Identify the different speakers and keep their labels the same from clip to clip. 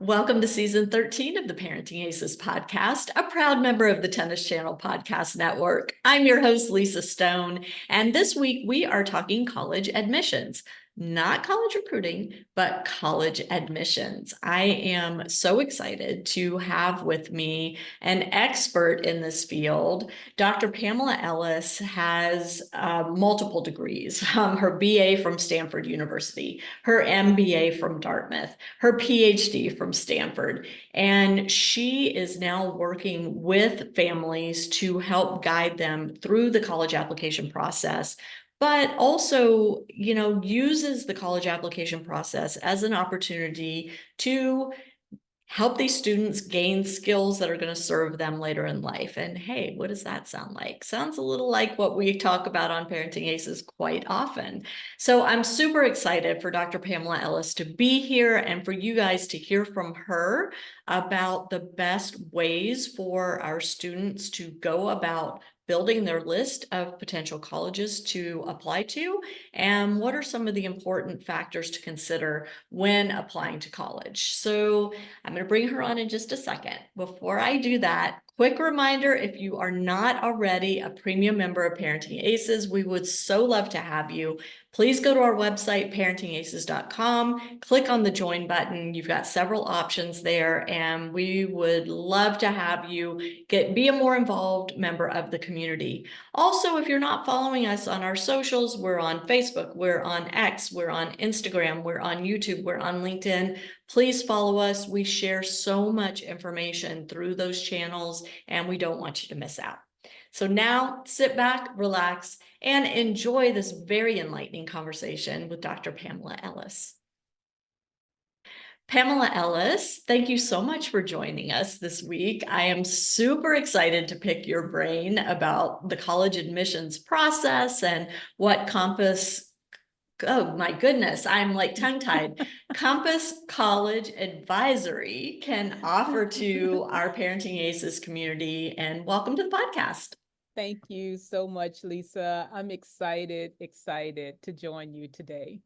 Speaker 1: Welcome to season 13 of the Parenting Aces podcast, a proud member of the Tennis Channel Podcast Network. I'm your host, Lisa Stone, and this week we are talking college admissions. Not college recruiting, but college admissions. I am so excited to have with me an expert in this field. Dr. Pamela Ellis has multiple degrees, her BA from Stanford University, her MBA from Dartmouth, her PhD from Stanford. And she is now working with families to help guide them through the college application process, but also, uses the college application process as an opportunity to help these students gain skills that are going to serve them later in life. And hey, what does that sound like? Sounds a little like what we talk about on Parenting Aces quite often. So I'm super excited for Dr. Pamela Ellis to be here and for you guys to hear from her about the best ways for our students to go about building their list of potential colleges to apply to, and what are some of the important factors to consider when applying to college. So I'm going to bring her on in just a second. Before I do that, quick reminder, if you are not already a premium member of Parenting Aces, we would so love to have you. Please go to our website, parentingaces.com, click on the join button. You've got several options there, and we would love to have you be a more involved member of the community. Also, if you're not following us on our socials, we're on Facebook, we're on X, we're on Instagram, we're on YouTube, we're on LinkedIn. Please follow us. We share so much information through those channels, and we don't want you to miss out. So now sit back, relax, and enjoy this very enlightening conversation with Dr. Pamela Ellis. Pamela Ellis, thank you so much for joining us this week. I am super excited to pick your brain about the college admissions process and what oh my goodness, I'm like tongue-tied. Compass College Advisory can offer to our Parenting Aces community. And welcome to the podcast.
Speaker 2: Thank you so much, Lisa. I'm excited to join you today.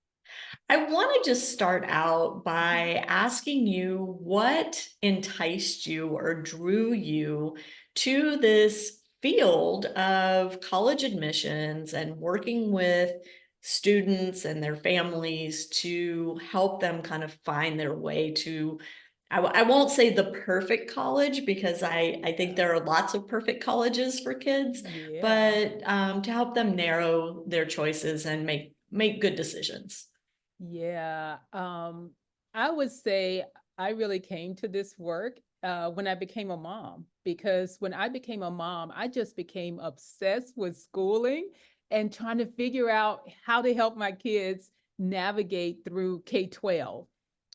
Speaker 1: I want to just start out by asking you what enticed you or drew you to this field of college admissions and working with students and their families to help them kind of find their way to, I won't say the perfect college, because I think there are lots of perfect colleges for kids, but to help them narrow their choices and make good decisions.
Speaker 2: Yeah. I would say I really came to this work when I became a mom, because when I became a mom, I just became obsessed with schooling and trying to figure out how to help my kids navigate through K-12.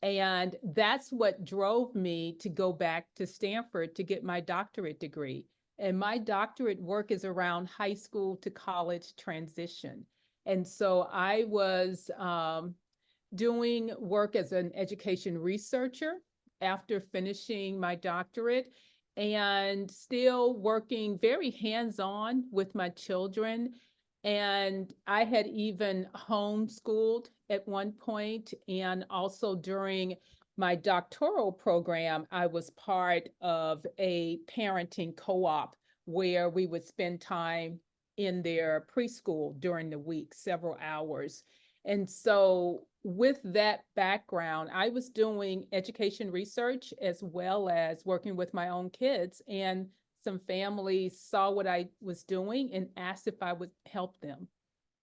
Speaker 2: And that's what drove me to go back to Stanford to get my doctorate degree. And my doctorate work is around high school to college transition. And so I was doing work as an education researcher after finishing my doctorate, and still working very hands-on with my children. And I had even homeschooled at one point, and also during my doctoral program, I was part of a parenting co-op where we would spend time in their preschool during the week, several hours. And so with that background, I was doing education research as well as working with my own kids. And some families saw what I was doing and asked if I would help them.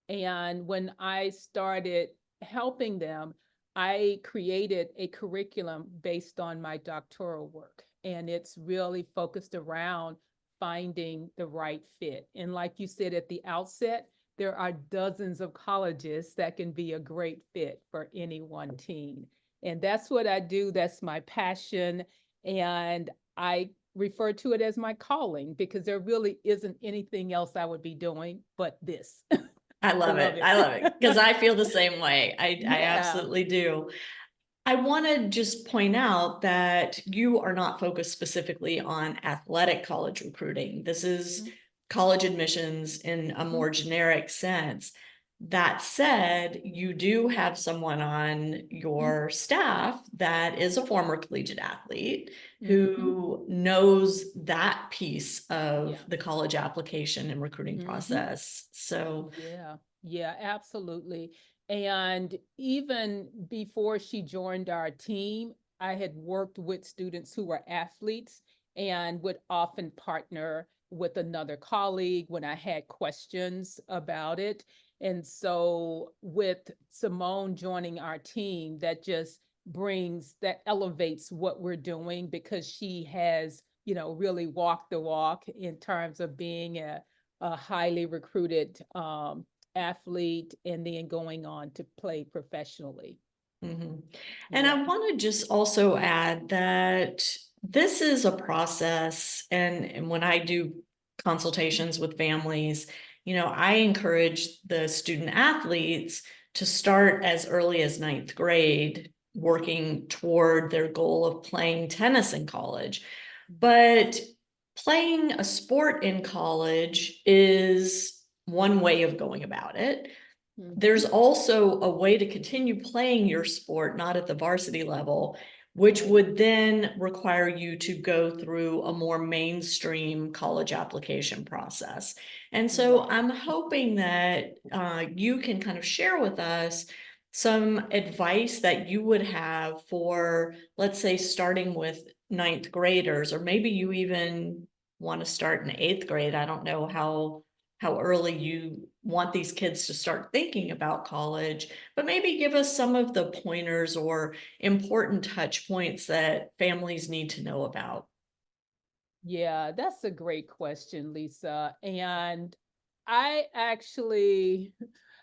Speaker 2: And when I started helping them, I created a curriculum based on my doctoral work. And it's really focused around finding the right fit. And like you said at the outset, there are dozens of colleges that can be a great fit for any one teen. And that's what I do. That's my passion. And I refer to it as my calling, because there really isn't anything else I would be doing but this.
Speaker 1: I love it. I love it, because I feel the same way. I absolutely do. I want to just point out that you are not focused specifically on athletic college recruiting. This is college admissions in a more generic sense. That said, you do have someone on your staff that is a former collegiate athlete
Speaker 2: Mm-hmm.
Speaker 1: who knows that piece of
Speaker 2: Yeah.
Speaker 1: the college application and recruiting
Speaker 2: Mm-hmm.
Speaker 1: process. So,
Speaker 2: Yeah, yeah, absolutely. And even before she joined our team, I had worked with students who were athletes and would often partner with another colleague when I had questions about it. And so with Simone joining our team, that just that elevates what we're doing because she has, really walked the walk in terms of being a highly recruited athlete and then going on to play professionally.
Speaker 1: mhm. And
Speaker 2: Yeah.
Speaker 1: I want to just also add that this is a process, and when I do consultations with families, I encourage the student athletes to start as early as ninth grade, working toward their goal of playing tennis in college. But playing a sport in college is one way of going about it.
Speaker 2: Mm-hmm.
Speaker 1: There's also a way to continue playing your sport, not at the varsity level, which
Speaker 2: Right.
Speaker 1: would then require you to go through a more mainstream college application process. And so
Speaker 2: Right.
Speaker 1: I'm hoping that you can kind of share with us some advice that you would have for, let's say, starting with ninth graders, or maybe you even want to start in eighth grade. I don't know how early you want these kids to start thinking about college, but maybe give us some of the pointers or important touch points that families need to know about.
Speaker 2: Yeah, that's a great question, Lisa. And I actually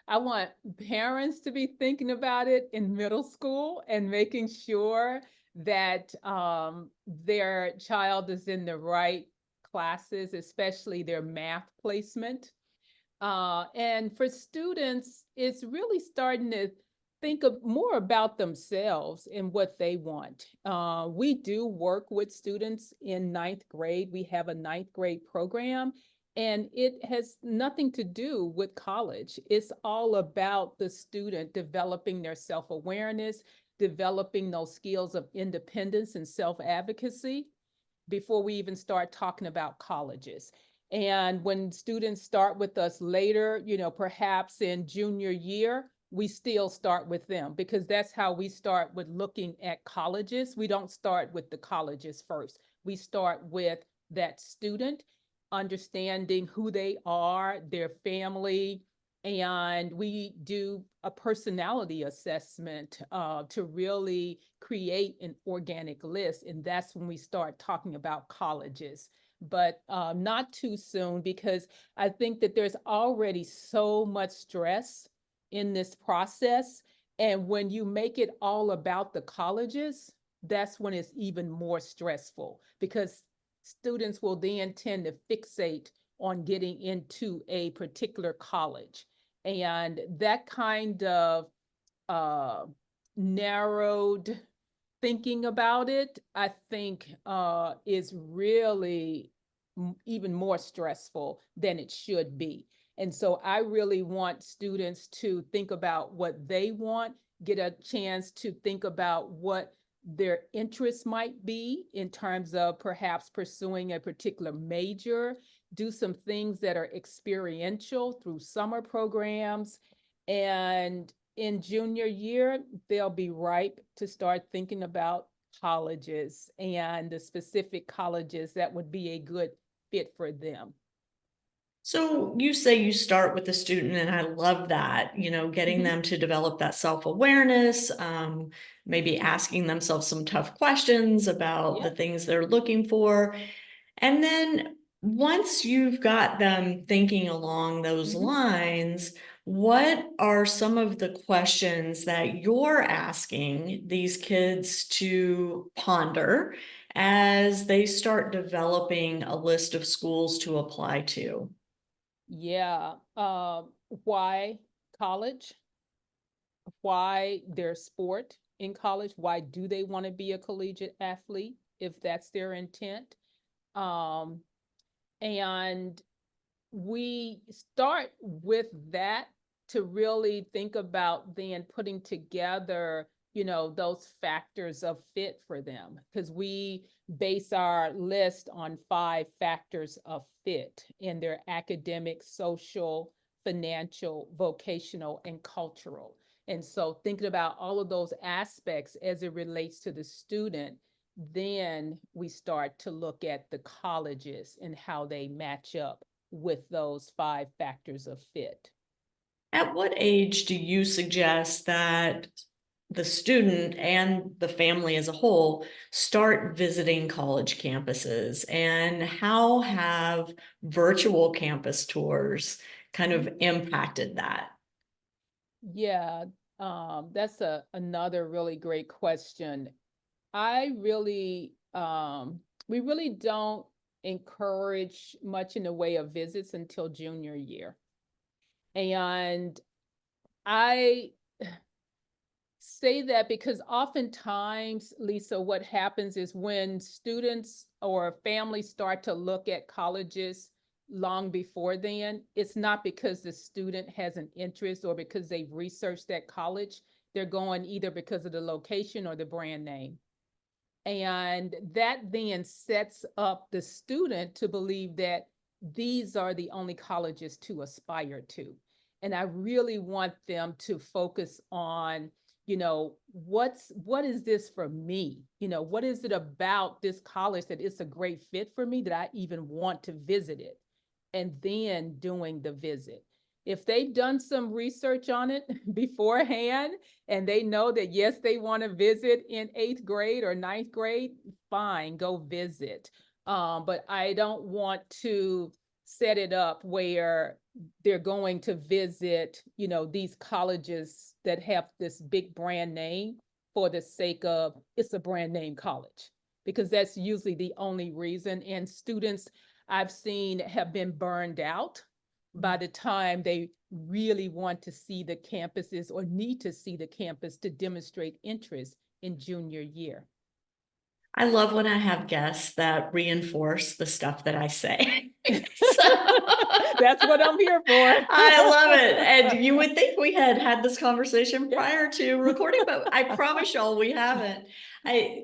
Speaker 2: I want parents to be thinking about it in middle school and making sure that their child is in the right classes, especially their math placement. And for students, it's really starting to think of more about themselves and what they want. We do work with students in ninth grade. We have a ninth grade program, and it has nothing to do with college. It's all about the student developing their self awareness, developing those skills of independence and self advocacy before we even start talking about colleges. And when students start with us later, perhaps in junior year, we still start with them because that's how we start with looking at colleges. We don't start with the colleges first. We start with that student, understanding who they are, their family, and we do a personality assessment to really create an organic list. And that's when we start talking about colleges, but not too soon because I think that there's already so much stress in this process. And when you make it all about the colleges, that's when it's even more stressful because students will then tend to fixate on getting into a particular college. And that kind of uh, narrowed thinking about it, I think is really even more stressful than it should be. And so I really want students to think about what they want, get a chance to think about what their interests might be in terms of perhaps pursuing a particular major, do some things that are experiential through summer programs, and in junior year, they'll be ripe to start thinking about colleges and the specific colleges that would be a good fit for them.
Speaker 1: So you say you start with the student, and I love that, getting
Speaker 2: Mhm.
Speaker 1: them to develop that self-awareness, maybe asking themselves some tough questions about the
Speaker 2: Yep.
Speaker 1: things they're looking for. And then once you've got them thinking along those
Speaker 2: Mhm.
Speaker 1: lines, what are some of the questions that you're asking these kids to ponder as they start developing a list of schools to apply to?
Speaker 2: Yeah. Why college? Why their sport in college? Why do they want to be a collegiate athlete if that's their intent? Um, and we start with that to really think about then putting together, those factors of fit for them, because we base our list on 5 factors of fit in their academic, social, financial, vocational, and cultural. And so thinking about all of those aspects as it relates to the student, then we start to look at the colleges and how they match up with those 5 factors of fit.
Speaker 1: At what age do you suggest that the student and the family as a whole start visiting college campuses? And how have virtual campus tours kind of impacted that?
Speaker 2: Yeah, that's another really great question. I really, we really don't encourage much in the way of visits until junior year. And I say that because oftentimes, Lisa, what happens is when students or families start to look at colleges long before then, it's not because the student has an interest or because they've researched that college. They're going either because of the location or the brand name. And that then sets up the student to believe that these are the only colleges to aspire to. And I really want them to focus on, what is this for me? What is it about this college that it's a great fit for me that I even want to visit it? And then doing the visit. If they've done some research on it beforehand and they know that, yes, they want to visit in 8th grade or 9th grade, fine, go visit. But I don't want to set it up where they're going to visit, these colleges that have this big brand name for the sake of it's a brand name college, because that's usually the only reason. And students I've seen have been burned out by the time they really want to see the campuses or need to see the campus to demonstrate interest in junior year.
Speaker 1: I love when I have guests that reinforce the stuff that I say. So
Speaker 2: That's what I'm here for.
Speaker 1: I love it. And you would think we had had this conversation prior to recording, but I promise y'all we haven't.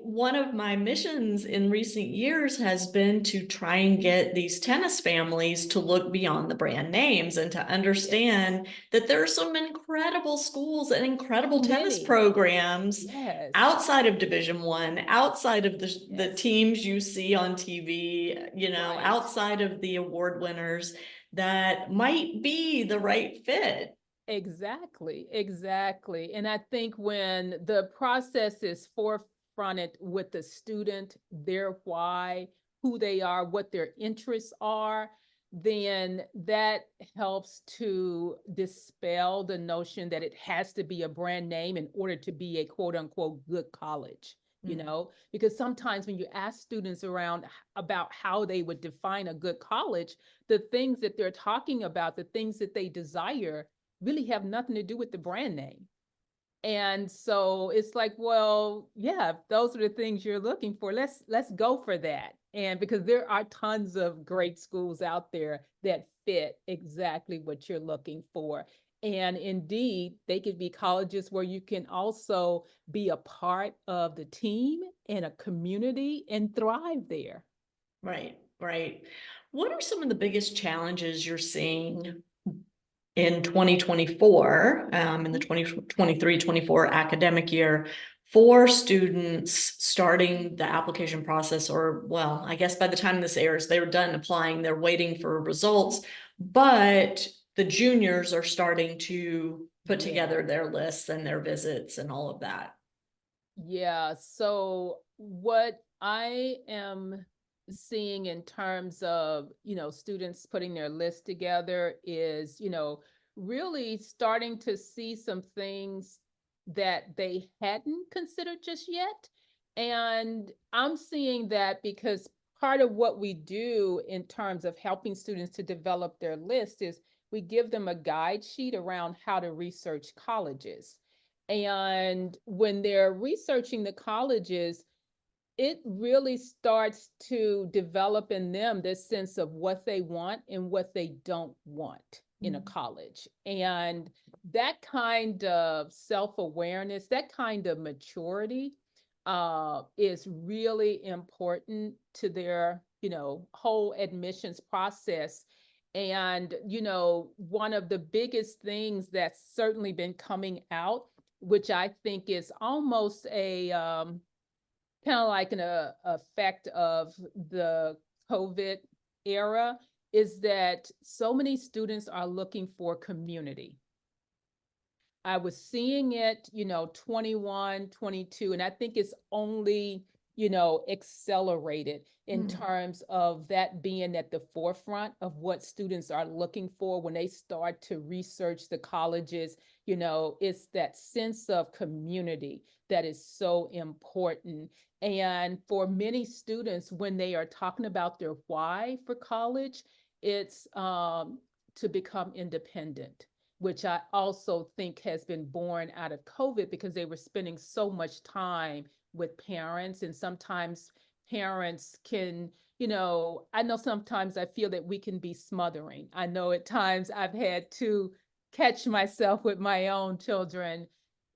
Speaker 1: One of my missions in recent years has been to try and get these tennis families to look beyond the brand names and to understand that there are some incredible schools and incredible tennis programs outside of Division I, outside of the teams you see on TV, outside of the award winners that might be the right fit.
Speaker 2: Exactly. And I think when the process is forefronted with the student, their why, who they are, what their interests are, then that helps to dispel the notion that it has to be a brand name in order to be a quote unquote good college. Because sometimes when you ask students around about how they would define a good college, the things that they're talking about, the things that they desire, really have nothing to do with the brand name. And so it's like, well, yeah, if those are the things you're looking for, let's go for that. And because there are tons of great schools out there that fit exactly what you're looking for. And indeed, they could be colleges where you can also be a part of the team and a community and thrive there.
Speaker 1: Right. What are some of the biggest challenges you're seeing in 2024, in the 2023-24 academic year, for students starting the application process? Or, well, I guess by the time this airs, they're done applying, they're waiting for results, but the juniors are starting to put together their lists and their visits and all of that.
Speaker 2: Yeah, so what I am seeing in terms of, students putting their list together is, really starting to see some things that they hadn't considered just yet. And I'm seeing that because part of what we do in terms of helping students to develop their list is we give them a guide sheet around how to research colleges. And when they're researching the colleges, it really starts to develop in them this sense of what they want and what they don't want. in a college. And that kind of self-awareness, that kind of maturity is really important to their, whole admissions process. And, one of the biggest things that's certainly been coming out, which I think is almost a kind of like an effect of the COVID era, is that so many students are looking for community. I was seeing it, 21, 22, and I think it's only, accelerated in terms of that being at the forefront of what students are looking for when they start to research the colleges. It's that sense of community that is so important. And for many students, when they are talking about their why for college, it's to become independent, which I also think has been born out of COVID because they were spending so much time with parents. And sometimes parents can, I know sometimes I feel that we can be smothering. I know at times I've had to catch myself with my own children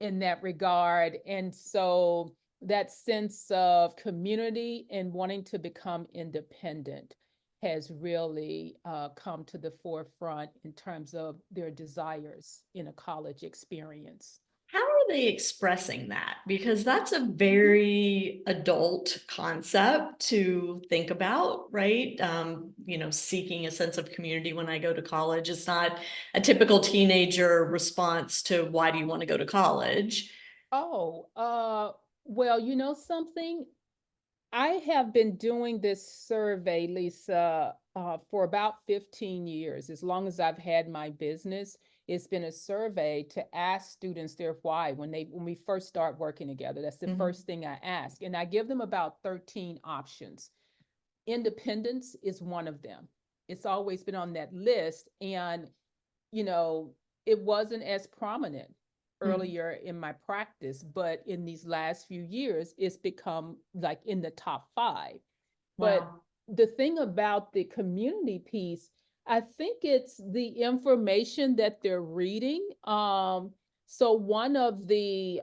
Speaker 2: in that regard. And so that sense of community and wanting to become independent has really come to the forefront in terms of their desires in a college experience.
Speaker 1: How are they expressing that? Because that's a very adult concept to think about, right? Seeking a sense of community when I go to college. It's not a typical teenager response to why do you want to go to college?
Speaker 2: Oh, well, something? I have been doing this survey, Lisa, for about 15 years. As long as I've had my business, it's been a survey to ask students their why when we first start working together. That's the first thing I ask. And I give them about 13 options. Independence is one of them. It's always been on that list. And, you know, it wasn't as prominent earlier in my practice, but in these last few years, it's become like in the top 5. But
Speaker 1: Wow.
Speaker 2: the thing about the community piece, I think it's the information that they're reading. So one of the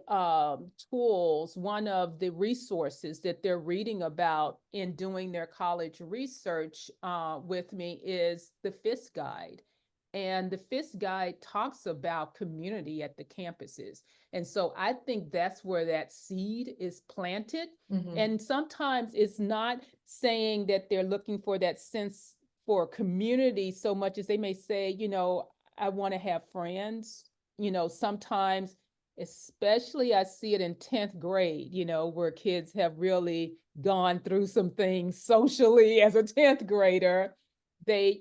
Speaker 2: tools, one of the resources that they're reading about in doing their college research with me is the FIS Guide. And the FIS Guide talks about community at the campuses. And so I think that's where that seed is planted. And sometimes it's not saying that they're looking for that sense for community so much as they may say, I want to have friends. Sometimes, especially I see it in 10th grade, where kids have really gone through some things socially as a 10th grader. They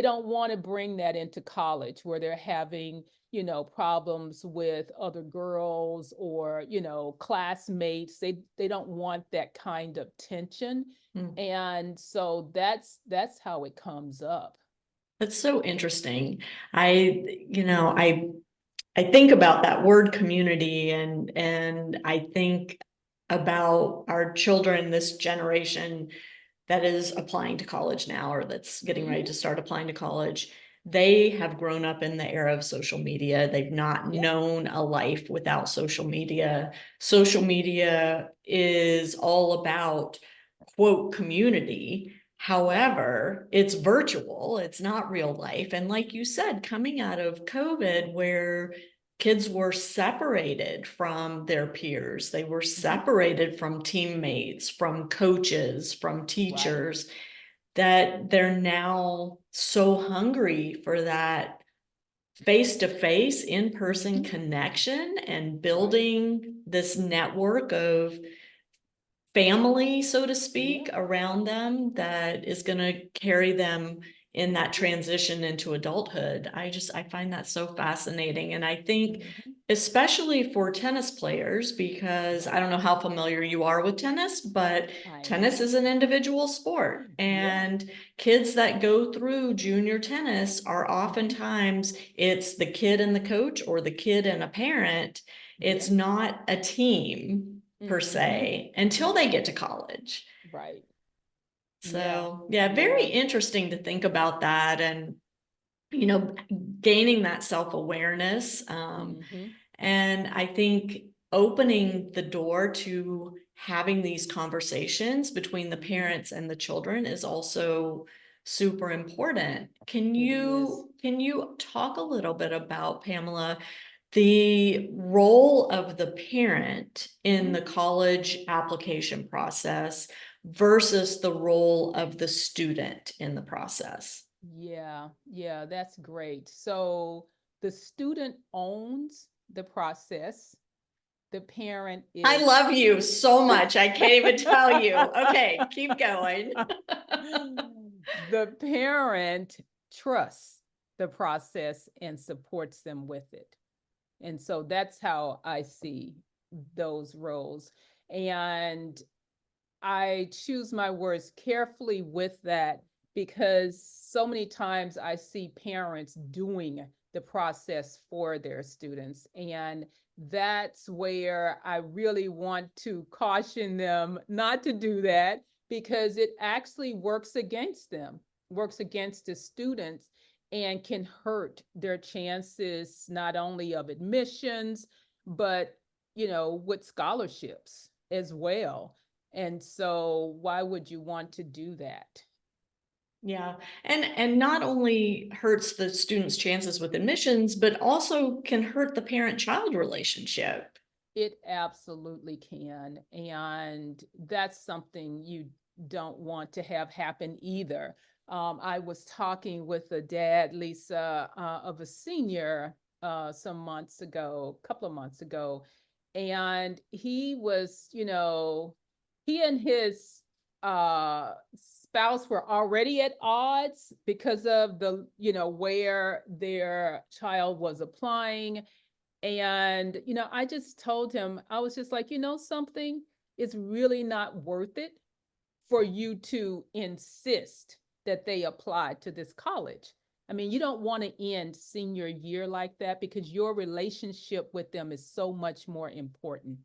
Speaker 2: don't want to bring that into college where they're having, problems with other girls or, classmates. They don't want that kind of tension. And so that's how it comes up.
Speaker 1: That's so interesting. I think about that word community and I think about our children, this generation that is applying to college now or that's getting ready to start applying to college. They have grown up in the era of social media. They've not known a life without social media. Social media is all about, quote, community. However, it's virtual, it's not real life. And like you said, coming out of COVID, where kids were separated from their peers, they were separated from teammates, from coaches, from teachers, that they're now so hungry for that face-to-face, in-person connection and building this network of family, so to speak, around them that is going to carry them in that transition into adulthood. I find that so fascinating. And I think especially for tennis players, because I don't know how familiar you are with tennis, but tennis is an individual sport. And kids that go through junior tennis are oftentimes it's the kid and the coach or the kid and a parent. It's not a team per se until they get to college.
Speaker 2: Right.
Speaker 1: So yeah, very interesting to think about that. And gaining that self-awareness.
Speaker 2: Mhm.
Speaker 1: And I think opening the door to having these conversations between the
Speaker 2: Mhm.
Speaker 1: parents and the children is also super important. Can
Speaker 2: It is.
Speaker 1: you talk a little bit about, Pamela, the role of the parent in
Speaker 2: Mhm.
Speaker 1: the college application process versus the role of the student in the process?
Speaker 2: Yeah, yeah, that's great. So the student owns the process. The parent
Speaker 1: I
Speaker 2: is
Speaker 1: love you so much. I can't even tell you. Okay, keep going.
Speaker 2: the parent trusts the process and supports them with it. And so that's how I see those roles. And I choose my words carefully with that because so many times I see parents doing the process for their students. And that's where I really want to caution them not to do that because it actually works against them, works against the students, and can hurt their chances not only of admissions, but with scholarships as well. And so why would you want to do that?
Speaker 1: Yeah. And not only hurts the student's chances with admissions, but also can hurt the parent-child relationship.
Speaker 2: It absolutely can. And that's something you don't want to have happen either. I was talking with a dad, Lisa, of a senior some months ago, a couple of months ago, and he was, he and his spouse were already at odds because of where their child was applying. And, I just told him, I was just like, something, it's really not worth it for you to insist that they apply to this college. I mean, you don't want to end senior year like that because your relationship with them is so much more important.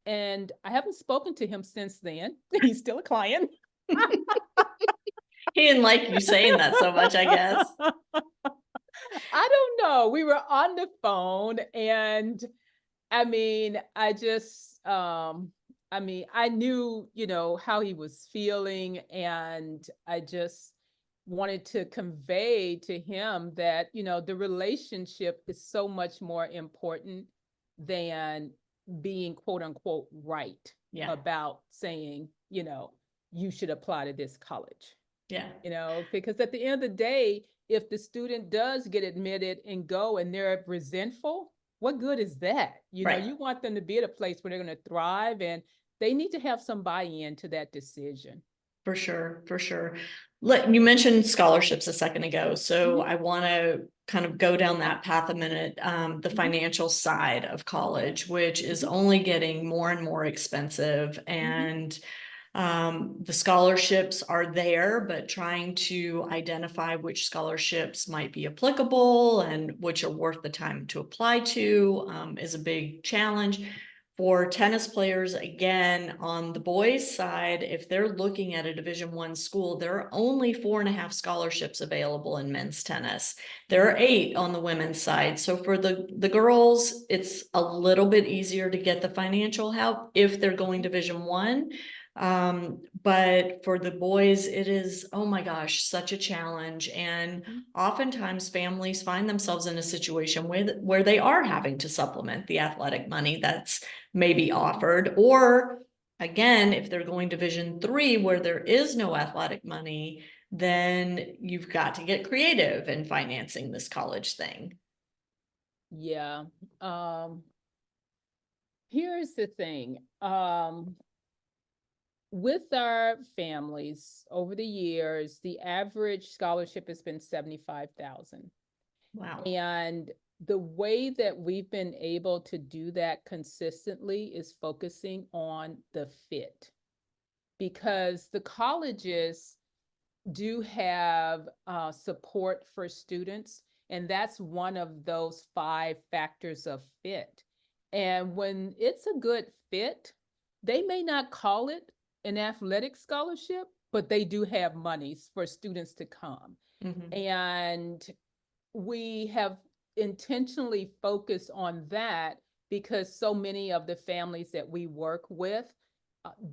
Speaker 2: And I haven't spoken to him since then. He's still a client.
Speaker 1: He didn't like you saying that so much, I guess.
Speaker 2: I don't know. We were on the phone and I mean, I knew, how he was feeling, and I just wanted to convey to him that, the relationship is so much more important than being quote unquote right
Speaker 1: Yeah.
Speaker 2: about saying, you should apply to this college,
Speaker 1: Yeah.
Speaker 2: because at the end of the day, if the student does get admitted and go and they're resentful, what good is that?
Speaker 1: Right.
Speaker 2: You want them to be at a place where they're going to thrive, and they need to have some buy-in to that decision.
Speaker 1: For sure, for sure. You mentioned scholarships a second ago, so
Speaker 2: Mhm.
Speaker 1: I want to kind of go down that path a minute. The
Speaker 2: Mhm.
Speaker 1: financial side of college, which is
Speaker 2: Mhm.
Speaker 1: only getting more and more expensive,
Speaker 2: Mhm.
Speaker 1: and the scholarships are there, but trying to identify which scholarships might be applicable and which are worth the time to apply to is a big challenge. For tennis players, again, on the boys' side, if they're looking at a Division I school, there are only 4.5 scholarships available in men's tennis. There are
Speaker 2: Mhm.
Speaker 1: 8 on the women's side. So for the girls, it's a little bit easier to get the financial help if they're going Division I. But for the boys, it is, oh my gosh, such a challenge. And
Speaker 2: Mhm.
Speaker 1: oftentimes families find themselves in a situation where they are having to supplement the athletic money that's maybe offered. Or again, if they're going Division III where there is no athletic money, then you've got to get creative in financing this college thing.
Speaker 2: Yeah. Um, Here's the thing. With our families over the years, the average scholarship has been 75,000.
Speaker 1: Wow.
Speaker 2: And the way that we've been able to do that consistently is focusing on the fit, because the colleges do have support for students, and that's one of those 5 factors of fit. And when it's a good fit, they may not call it an athletic scholarship, but they do have monies for students to come.
Speaker 1: Mhm.
Speaker 2: And we have intentionally focused on that because so many of the families that we work with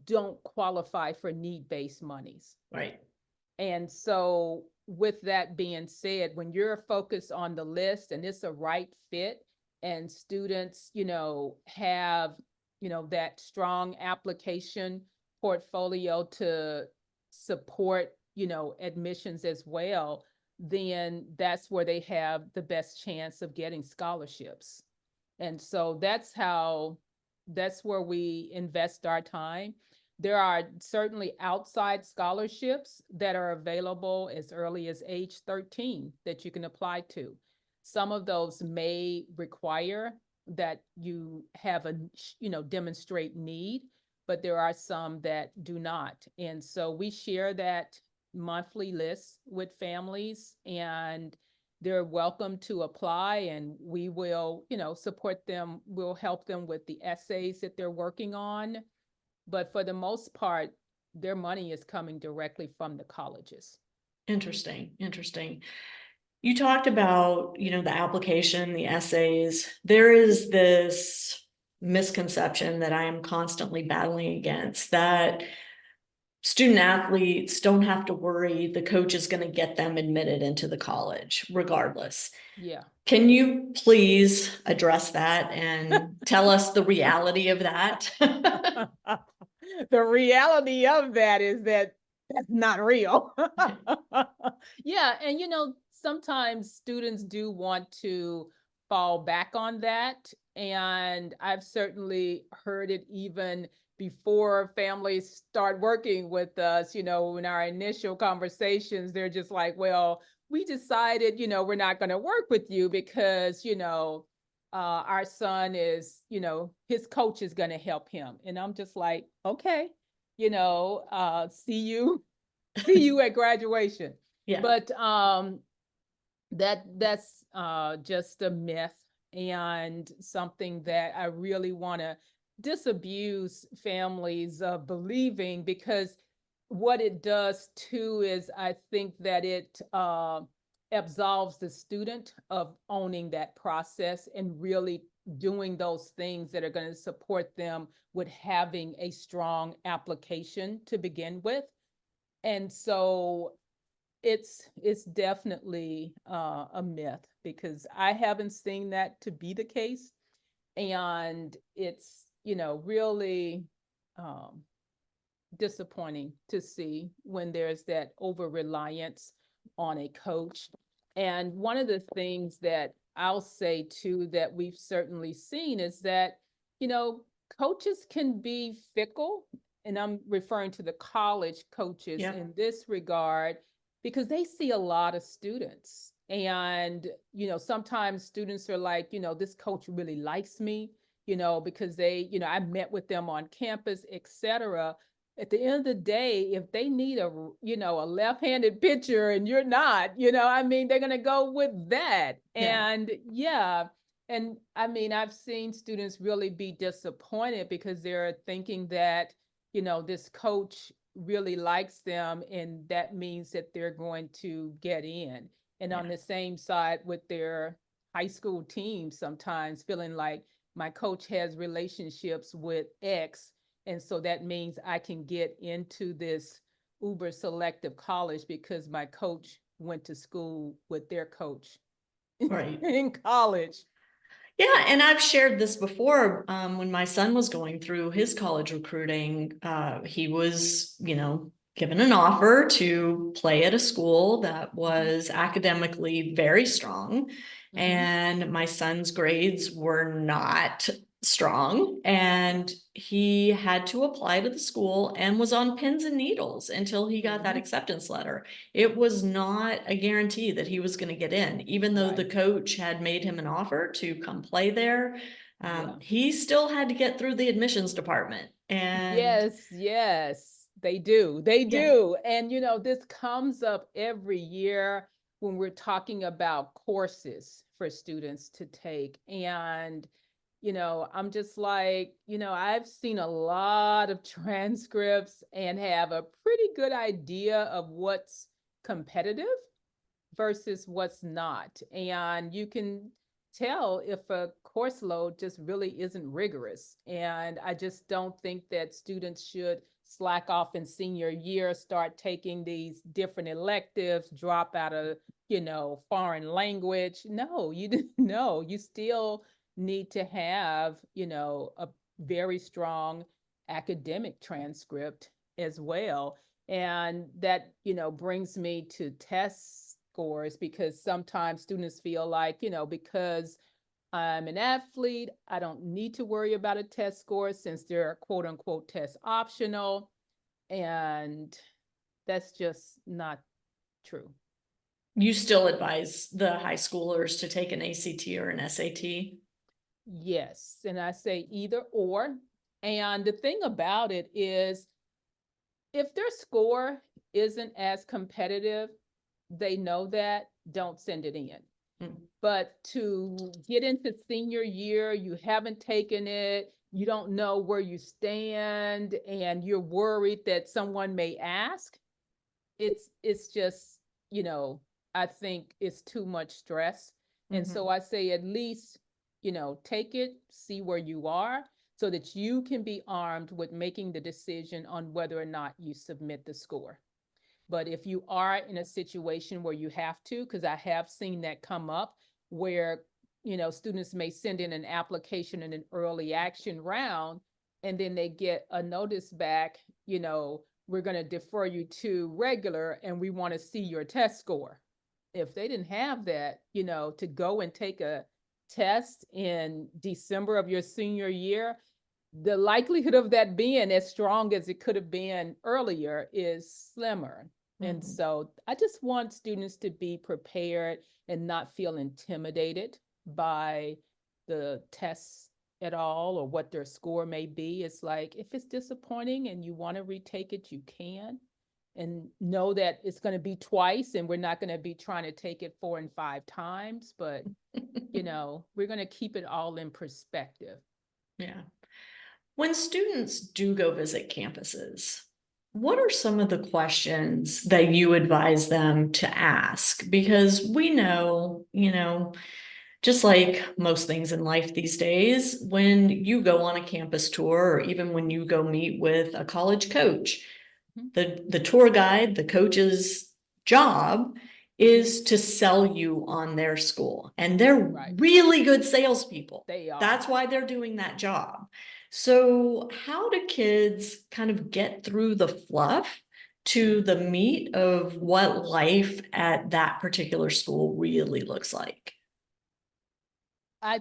Speaker 2: don't qualify for need-based monies.
Speaker 1: Right.
Speaker 2: And so, with that being said, when you're focused on the list and it's a right fit, and students, have, that strong application portfolio to support, admissions as well, then that's where they have the best chance of getting scholarships. And so that's where we invest our time. There are certainly outside scholarships that are available as early as age 13 that you can apply to. Some of those may require that you have demonstrate need, but there are some that do not. And so we share that monthly list with families, and they're welcome to apply, and we will, support them. We'll help them with the essays that they're working on. But for the most part, their money is coming directly from the colleges.
Speaker 1: Interesting. Interesting. You talked about, the application, the essays. There is this misconception that I am constantly battling against, that student athletes don't have to worry, the coach is going to get them admitted into the college regardless.
Speaker 2: Yeah.
Speaker 1: Can you please address that and tell us the reality of that?
Speaker 2: The reality of that is that that's not real. Yeah, and sometimes students do want to fall back on that, and I've certainly heard it even before families start working with us. In our initial conversations, they're just like, well, we decided, we're not going to work with you because, our son is, his coach is going to help him. And I'm just like, okay, see you at graduation.
Speaker 1: Yeah.
Speaker 2: But that's just a myth, and something that I really want to disabuse families of believing, because what it does too is I think that it absolves the student of owning that process and really doing those things that are going to support them with having a strong application to begin with. And so it's definitely a myth, because I haven't seen that to be the case. And it's, really um, disappointing to see when there's that over reliance on a coach. And one of the things that I'll say too that we've certainly seen is that, coaches can be fickle, and I'm referring to the college coaches
Speaker 1: Yeah.
Speaker 2: in this regard, because they see a lot of students. And, sometimes students are like, this coach really likes me, because they, I met with them on campus, etc. At the end of the day, if they need a left-handed pitcher and you're not, they're going to go with that.
Speaker 1: Yeah.
Speaker 2: And yeah. And I've seen students really be disappointed because they're thinking that, this coach really likes them, and that means that they're going to get in. And on the same side with their high school teams, sometimes feeling like my coach has relationships with X, and so that means I can get into this uber selective college because my coach went to school with their coach
Speaker 1: Right.
Speaker 2: in college.
Speaker 1: Yeah, and I've shared this before. When my son was going through his college recruiting, he was, given an offer to play at a school that was academically very strong, and my son's grades were not strong, and he had to apply to the school and was on pins and needles until he got that acceptance letter. It was not a guarantee that he was going to get in, even though the
Speaker 2: Right.
Speaker 1: coach had made him an offer to come play there.
Speaker 2: Yeah.
Speaker 1: He still had to get through the admissions department. And
Speaker 2: Yes, they do. They
Speaker 1: yeah,
Speaker 2: do. And this comes up every year when we're talking about courses for students to take. And I'm just like, I've seen a lot of transcripts and have a pretty good idea of what's competitive. versus what's not. And you can tell if a course load just really isn't rigorous. And I just don't think that students should slack off in senior year, start taking these different electives, drop out of, foreign language. No, you didn't. No, you still need to have, a very strong academic transcript as well. And that, brings me to test scores, because sometimes students feel like, because I'm an athlete, I don't need to worry about a test score since they're quote unquote test optional. And that's just not true.
Speaker 1: You still advise the high schoolers to take an ACT or an SAT?
Speaker 2: Yes. And I say either or. And the thing about it is, if their score isn't as competitive, they know that, don't send it in. But to get into senior year, you haven't taken it, you don't know where you stand, and you're worried that someone may ask, it's just, I think it's too much stress. And so I say at least, take it, see where you are, so that you can be armed with making the decision on whether or not you submit the score. But if you are in a situation where you have to, because I have seen that come up, where, students may send in an application in an early action round, and then they get a notice back, we're going to defer you to regular and we want to see your test score. If they didn't have that, to go and take a test in December of your senior year, the likelihood of that being as strong as it could have been earlier is slimmer. And so I just want students to be prepared and not feel intimidated by the tests at all, or what their score may be. It's like, if it's disappointing and you want to retake it, you can. And know that it's going to be twice, and we're not going to be trying to take it 4 and 5 times, but we're going to keep it all in perspective.
Speaker 1: Yeah. When students do go visit campuses, what are some of the questions that you advise them to ask? Because we know, just like most things in life these days, when you go on a campus tour, or even when you go meet with a college coach, the tour guide, the coach's job is to sell you on their school. And they're really good salespeople.
Speaker 2: They are.
Speaker 1: That's why they're doing that job. So how do kids kind of get through the fluff to the meat of what life at that particular school really looks like?
Speaker 2: I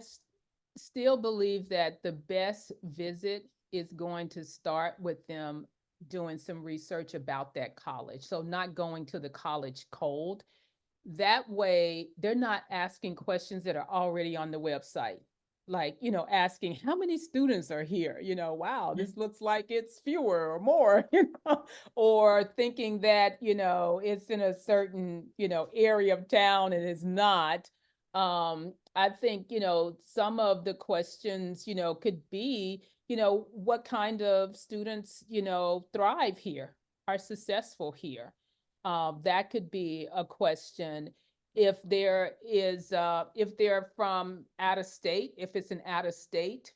Speaker 2: still believe that the best visit is going to start with them doing some research about that college. So not going to the college cold. That way, they're not asking questions that are already on the website. Like, asking how many students are here, wow, this looks like it's fewer or more, or thinking that, it's in a certain, area of town and it's not. I think, some of the questions, could be, what kind of students, thrive here, are successful here. That could be a question. If they're from out of state, if it's an out of state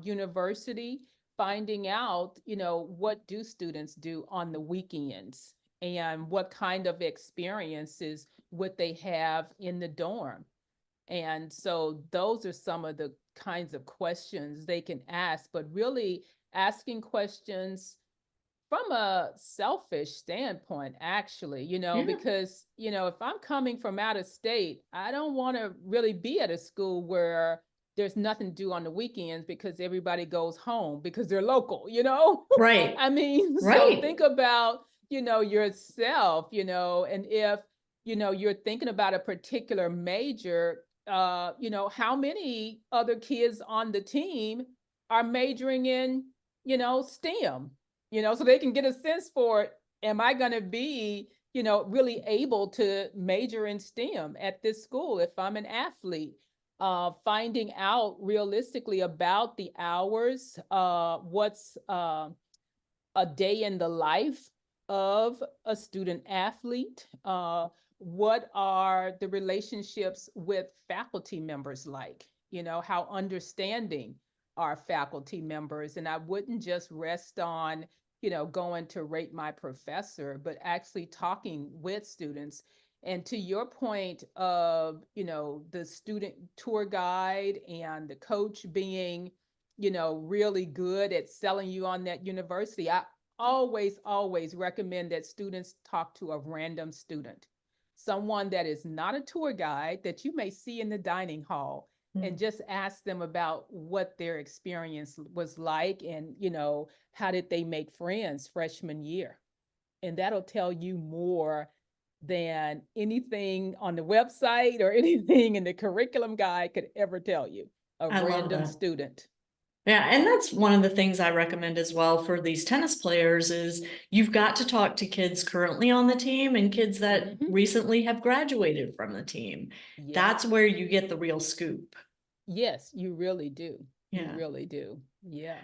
Speaker 2: university, finding out, what do students do on the weekends, and what kind of experiences would they have in the dorm. And so those are some of the kinds of questions they can ask, but really asking questions from a selfish standpoint, actually, because, if I'm coming from out of state, I don't want to really be at a school where there's nothing to do on the weekends because everybody goes home because they're local,
Speaker 1: Right.
Speaker 2: I mean,
Speaker 1: Right.
Speaker 2: so think about, yourself, and if, you're thinking about a particular major, how many other kids on the team are majoring in, STEM, so they can get a sense for, am I going to be, really able to major in STEM at this school if I'm an athlete? Finding out realistically about the hours, what's a day in the life of a student athlete, what are the relationships with faculty members like? How understanding are faculty members? And I wouldn't just rest on, going to rate my professor, but actually talking with students. And to your point of, the student tour guide and the coach being, really good at selling you on that university, I always recommend that students talk to a random student, someone that is not a tour guide that you may see in the dining hall, and just ask them about what their experience was like, and how did they make friends freshman year. And that'll tell you more than anything on the website or anything in the curriculum guide could ever tell you. A
Speaker 1: I love
Speaker 2: random
Speaker 1: that.
Speaker 2: student.
Speaker 1: Yeah, and that's one of the things I recommend as well for these tennis players is you've got to talk to kids currently on the team and kids that recently have graduated from the team.
Speaker 2: Yeah.
Speaker 1: That's where you get the real scoop.
Speaker 2: Yes, you really do. You
Speaker 1: Yeah.
Speaker 2: really do. Yeah.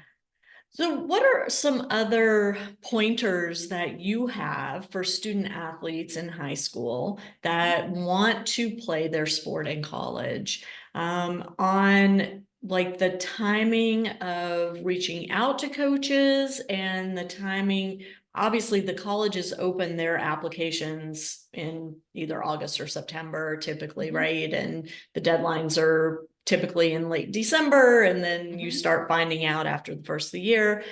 Speaker 1: So what are some other pointers that you have for student athletes in high school that want to play their sport in college, on like the timing of reaching out to coaches and the timing? Obviously, the colleges open their applications in either August or September, typically, right? And the deadlines are typically in late December, and then you start finding out after the first of the year,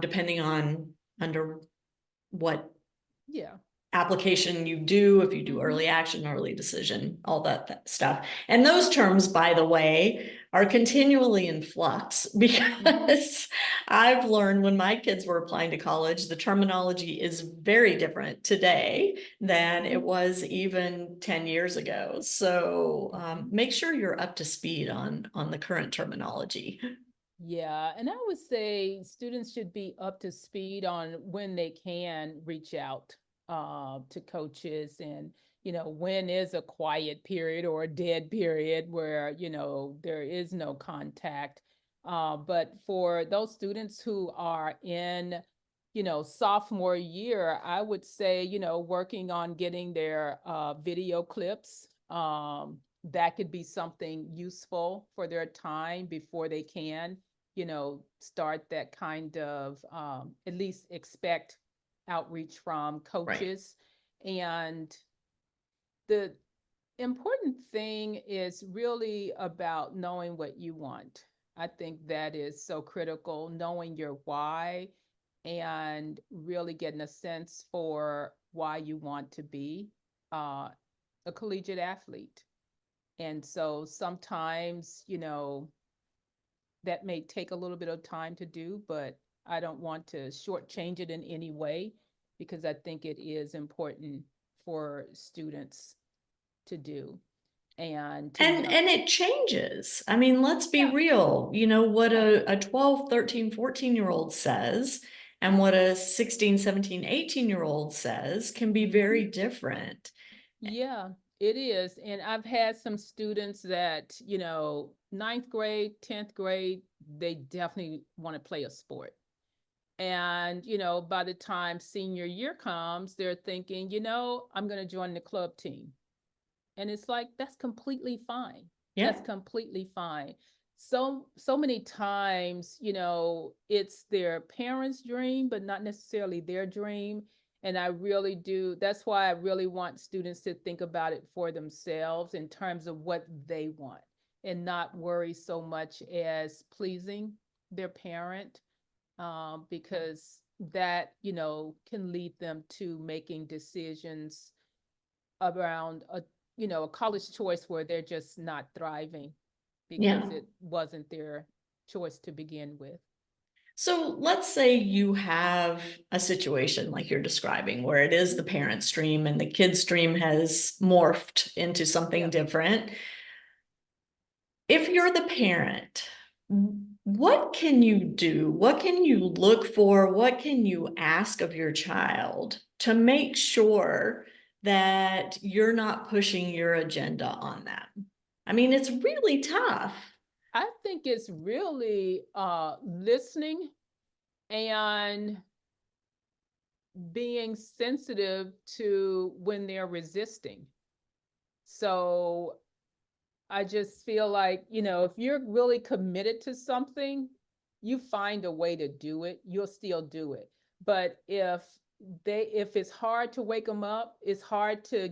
Speaker 1: depending on under what
Speaker 2: Yeah.
Speaker 1: application you do, if you do early action, early decision, all that stuff. And those terms, by the way, are continually in flux because I've learned when my kids were applying to college, the terminology is very different today than it was even 10 years ago. So make sure you're up to speed on the current terminology.
Speaker 2: Yeah, and I would say students should be up to speed on when they can reach out to coaches, and when is a quiet period or a dead period where there is no contact. But for those students who are in sophomore year, I would say working on getting their video clips. That could be something useful for their time before they can start that kind of at least expect outreach from coaches. And the important thing is really about knowing what you want. I think that is so critical, knowing your why and really getting a sense for why you want to be a collegiate athlete. And so sometimes, that may take a little bit of time to do, but I don't want to shortchange it in any way because I think it is important for students to do. And
Speaker 1: it changes. I mean, let's be real. What a 12, 13, 14-year-old says and what a 16, 17, 18-year-old says can be very different.
Speaker 2: Yeah, it is. And I've had some students that, ninth grade, 10th grade, they definitely want to play a sport. And, by the time senior year comes, they're thinking, I'm going to join the club team. And it's like, that's completely fine.
Speaker 1: Yeah.
Speaker 2: That's completely fine. So many times, it's their parents' dream, but not necessarily their dream. And I really do. That's why I really want students to think about it for themselves in terms of what they want and not worry so much as pleasing their parent, because that, can lead them to making decisions around a college choice where they're just not thriving because it wasn't their choice to begin with.
Speaker 1: So let's say you have a situation like you're describing where it is the parent stream and the kid stream has morphed into something different. If you're the parent, what can you do? What can you look for? What can you ask of your child to make sure that you're not pushing your agenda on them? I mean, it's really tough.
Speaker 2: I think it's really listening and being sensitive to when they're resisting. So I just feel like, if you're really committed to something, you find a way to do it, you'll still do it. But if it's hard to wake them up, it's hard to,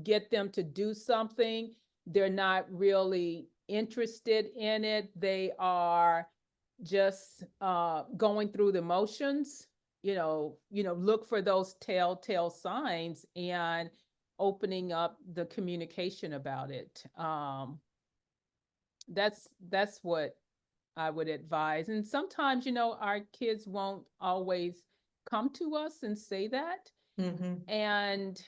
Speaker 2: get them to do something, they're not really interested in it. They are just going through the motions, look for those telltale signs and opening up the communication about it. That's what I would advise. And sometimes, our kids won't always come to us and say that.
Speaker 1: Mhm.
Speaker 2: And
Speaker 1: For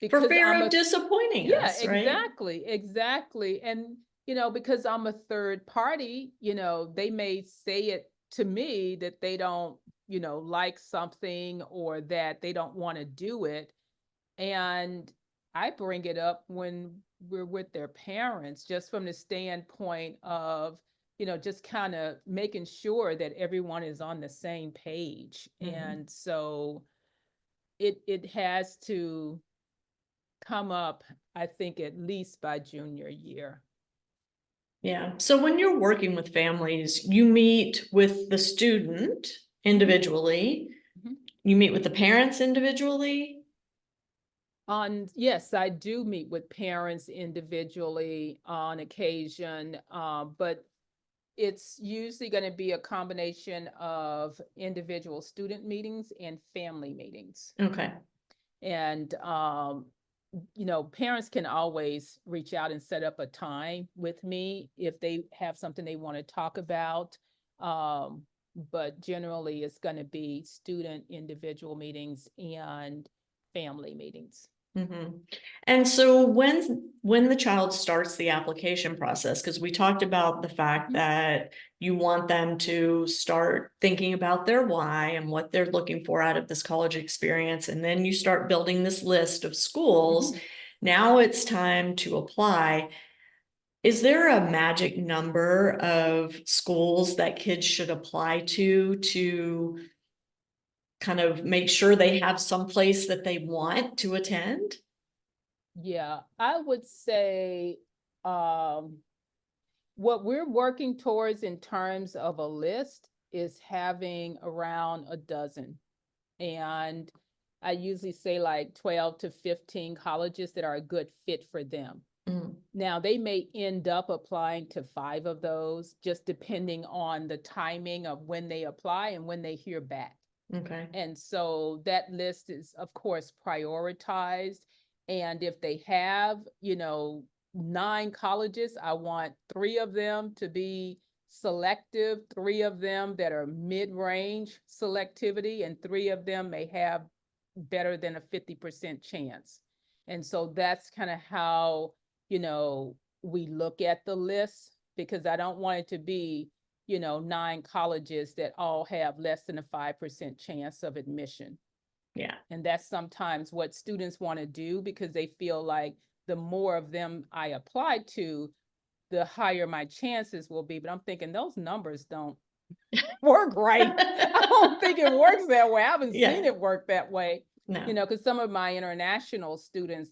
Speaker 2: because
Speaker 1: fear
Speaker 2: I'm
Speaker 1: of
Speaker 2: a
Speaker 1: disappointing
Speaker 2: yeah,
Speaker 1: us, right?
Speaker 2: exactly. And, because I'm a third party, they may say it to me that they don't, like something or that they don't want to do it. And I bring it up when we're with their parents, just from the standpoint of, just kind of making sure that everyone is on the same page.
Speaker 1: Mhm.
Speaker 2: And so it has to come up, I think, at least by junior year.
Speaker 1: Yeah. So when you're working with families, you meet with the student individually,
Speaker 2: Mhm.
Speaker 1: you meet with the parents individually.
Speaker 2: Yes, I do meet with parents individually on occasion, but it's usually going to be a combination of individual student meetings and family meetings.
Speaker 1: Okay.
Speaker 2: And parents can always reach out and set up a time with me if they have something they want to talk about. Um, but generally, it's going to be student individual meetings and family meetings.
Speaker 1: Mm-hmm. And so when the child starts the application process, because we talked about the fact
Speaker 2: Mhm.
Speaker 1: that you want them to start thinking about their why and what they're looking for out of this college experience, and then you start building this list of schools.
Speaker 2: Mhm.
Speaker 1: Now it's time to apply. Is there a magic number of schools that kids should apply to kind of make sure they have some place that they want to attend?
Speaker 2: Yeah, I would say um, what we're working towards in terms of a list is having around a dozen. And I usually say like 12 to 15 colleges that are a good fit for them.
Speaker 1: Mm,
Speaker 2: Now, they may end up applying to 5 of those, just depending on the timing of when they apply and when they hear back.
Speaker 1: okay.
Speaker 2: And so that list is, of course, prioritized. And if they have, 9 colleges, I want 3 of them to be selective, 3 of them that are mid-range selectivity, and 3 of them may have better than a 50% chance. And so that's kind of how, we look at the list, because I don't want it to be 9 colleges that all have less than a 5% chance of admission.
Speaker 1: Yeah.
Speaker 2: And that's sometimes what students want to do, because they feel like the more of them I apply to, the higher my chances will be. But I'm thinking those numbers don't work right. I don't think it works that way. I haven't
Speaker 1: Yeah.
Speaker 2: seen it work that way.
Speaker 1: No.
Speaker 2: Because some of my international students,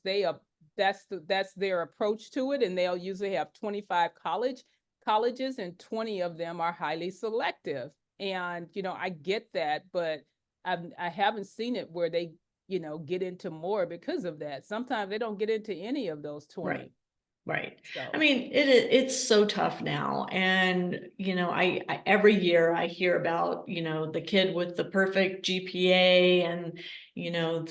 Speaker 2: that's their approach to it, and they'll usually have 25 colleges, and 20 of them are highly selective. And I get that, but I haven't seen it where they get into more because of that. Sometimes they don't get into any of those 20.
Speaker 1: Right. Right. I
Speaker 2: So
Speaker 1: mean, it's so tough now. And, I every year I hear about, the kid with the perfect GPA and,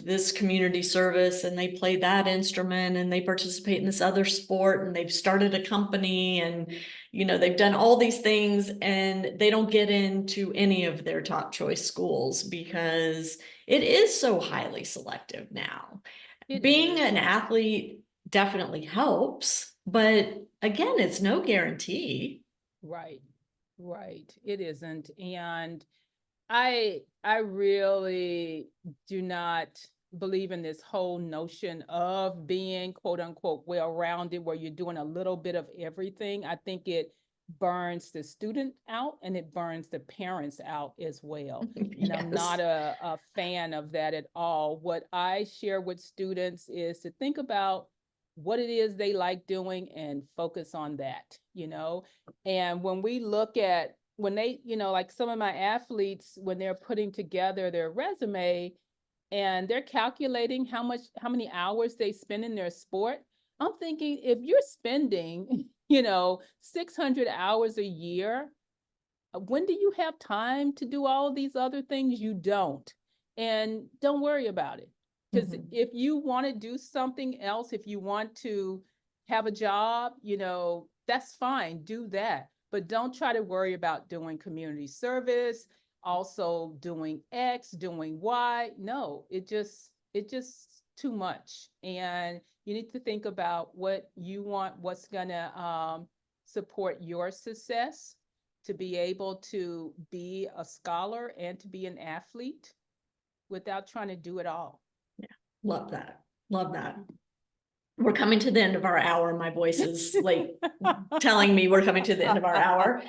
Speaker 1: this community service, and they play that instrument and they participate in this other sport and they've started a company and, they've done all these things and they don't get into any of their top choice schools because it is so highly selective now.
Speaker 2: it
Speaker 1: Being
Speaker 2: is.
Speaker 1: an athlete definitely helps, but again, it's no guarantee.
Speaker 2: Right. Right. It isn't. And I really do not believe in this whole notion of being quote unquote well-rounded, where you're doing a little bit of everything. I think it burns the student out and it burns the parents out as well. And I'm
Speaker 1: Yes.
Speaker 2: not a fan of that at all. What I share with students is to think about what it is they like doing and focus on that, And when we look at when they, like some of my athletes, when they're putting together their resume and they're calculating how many hours they spend in their sport, I'm thinking if you're spending, 600 hours a year, when do you have time to do all of these other things? You don't. And don't worry about it. Because if you want to do something else, if you want to have a job, that's fine. Do that. But don't try to worry about doing community service, also doing X, doing Y. No, it just too much. And you need to think about what you want, what's gonna support your success, to be able to be a scholar and to be an athlete without trying to do it all.
Speaker 1: Yeah, love that. Love that. We're coming to the end of our hour. My voice is like telling me we're coming to the end of our hour.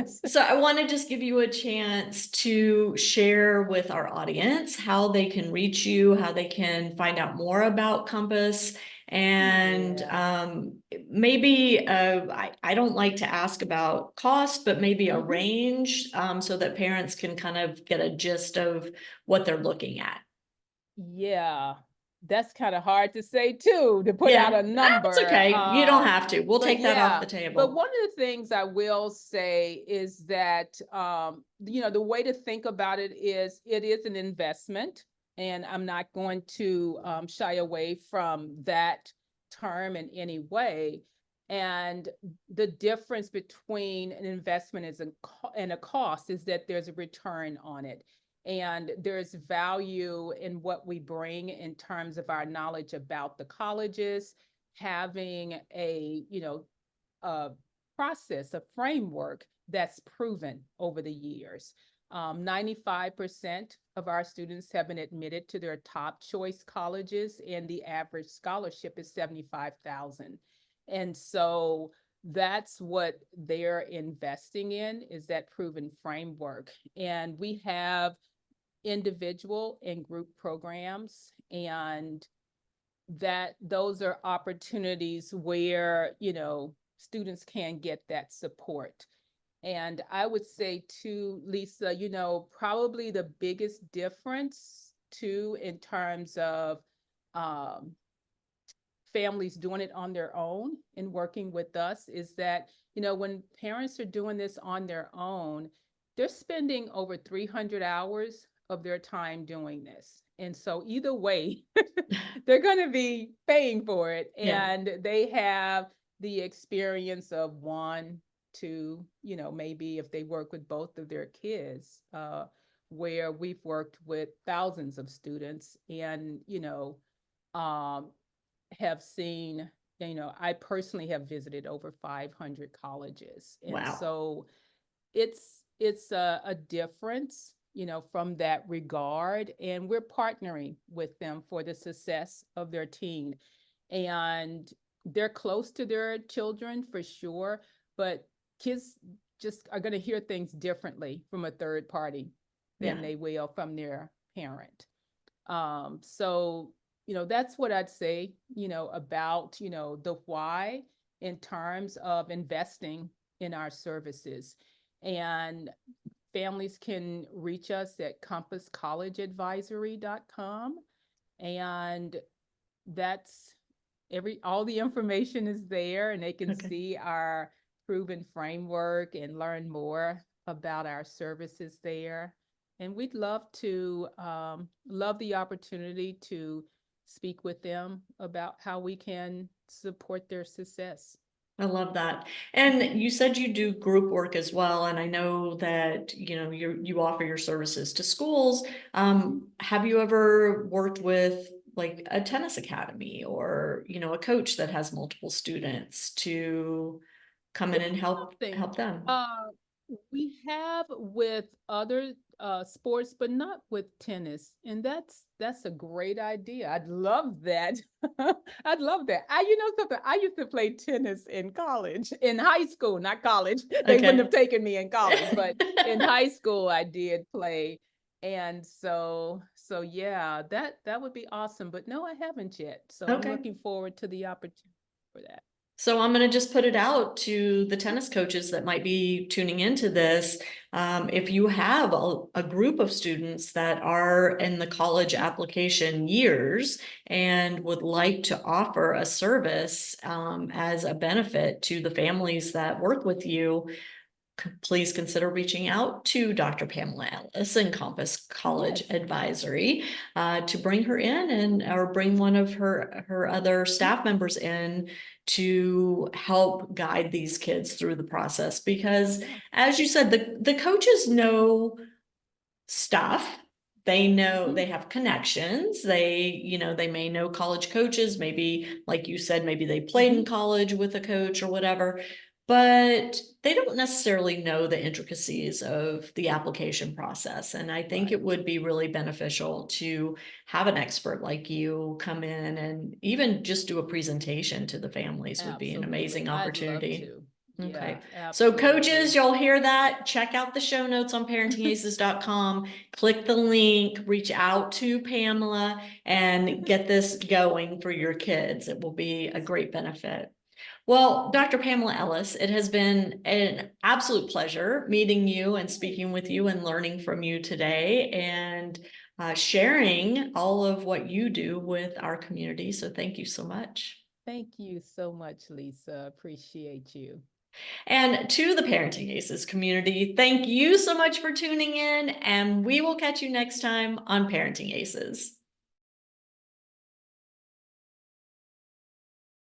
Speaker 1: So I want to just give you a chance to share with our audience how they can reach you, how they can find out more about Compass. And maybe I don't like to ask about cost, but maybe a range so that parents can kind of get a gist of what they're looking at.
Speaker 2: Yeah, that's kind of hard to say too, to put out a number.
Speaker 1: It's okay. You don't have to. We'll take that off the table.
Speaker 2: But one of the things I will say is that, the way to think about it is an investment. And I'm not going to shy away from that term in any way. And the difference between an investment and a cost is that there's a return on it. And there's value in what we bring in terms of our knowledge about the colleges, having a process, a framework that's proven over the years. 95% of our students have been admitted to their top choice colleges, and the average scholarship is $75,000. And so that's what they're investing in, is that proven framework. And we have individual and group programs, and that those are opportunities where students can get that support. And I would say too, Lisa, probably the biggest difference too in terms of families doing it on their own and working with us is that when parents are doing this on their own, they're spending over 300 hours of their time doing this. And so either way, they're going to be paying for it. And they have the experience of 1, 2, maybe if they work with both of their kids, where we've worked with thousands of students and, have seen, I personally have visited over 500 colleges. And so it's a difference, from that regard. And we're partnering with them for the success of their teen. And they're close to their children for sure, but kids just are going to hear things differently from a third party than they will from their parent. So, that's what I'd say, about, the why in terms of investing in our services. And families can reach us at compasscollegeadvisory.com. And that's all the information is there, and they can see our proven framework and learn more about our services there. And we'd love the opportunity to speak with them about how we can support their success.
Speaker 1: I love that. And you said you do group work as well. And I know that, you offer your services to schools. Have you ever worked with like a tennis academy or, a coach that has multiple students to come in and help them?
Speaker 2: We have with other sports, but not with tennis. And that's a great idea. I'd love that. I'd love that. Something, I used to play tennis in college, in high school, not college. They wouldn't have taken me in college, but in high school I did play. And so So yeah, that would be awesome. But no, I haven't yet. So I'm
Speaker 1: Okay.
Speaker 2: looking forward to the opportunity for that.
Speaker 1: So I'm going to just put it out to the tennis coaches that might be tuning into this. If you have a group of students that are in the college application years and would like to offer a service as a benefit to the families that work with you, please consider reaching out to Dr. Pamela Ellis and Compass College
Speaker 2: Yes.
Speaker 1: Advisory to bring her in or bring one of her other staff members in to help guide these kids through the process. Because
Speaker 2: Yeah.
Speaker 1: as you said, the coaches know stuff. They know, they
Speaker 2: Mhm.
Speaker 1: have connections. They may know college coaches, maybe, like you said, maybe they played in
Speaker 2: Mhm.
Speaker 1: college with a coach or whatever, but they don't necessarily know the intricacies of the application process. And I think it
Speaker 2: Right.
Speaker 1: would be really beneficial to have an expert like you come in and even just do a presentation to the families would be an
Speaker 2: Absolutely.
Speaker 1: amazing
Speaker 2: I'd love
Speaker 1: opportunity.
Speaker 2: to.
Speaker 1: Okay.
Speaker 2: Yeah,
Speaker 1: So coaches,
Speaker 2: absolutely.
Speaker 1: you'll hear that. Check out the show notes on parentingaces.com. Click the link, reach out to Pamela and get this going for your kids. It will be a great benefit. Well, Dr. Pamela Ellis, it has been an absolute pleasure meeting you and
Speaker 2: Yes.
Speaker 1: speaking with you and learning from you today and sharing all of what you do with our community. So thank you so much.
Speaker 2: Thank you so much, Lisa. Appreciate you.
Speaker 1: And to the Parenting Aces community, thank you so much for tuning in, and we will catch you next time on Parenting Aces.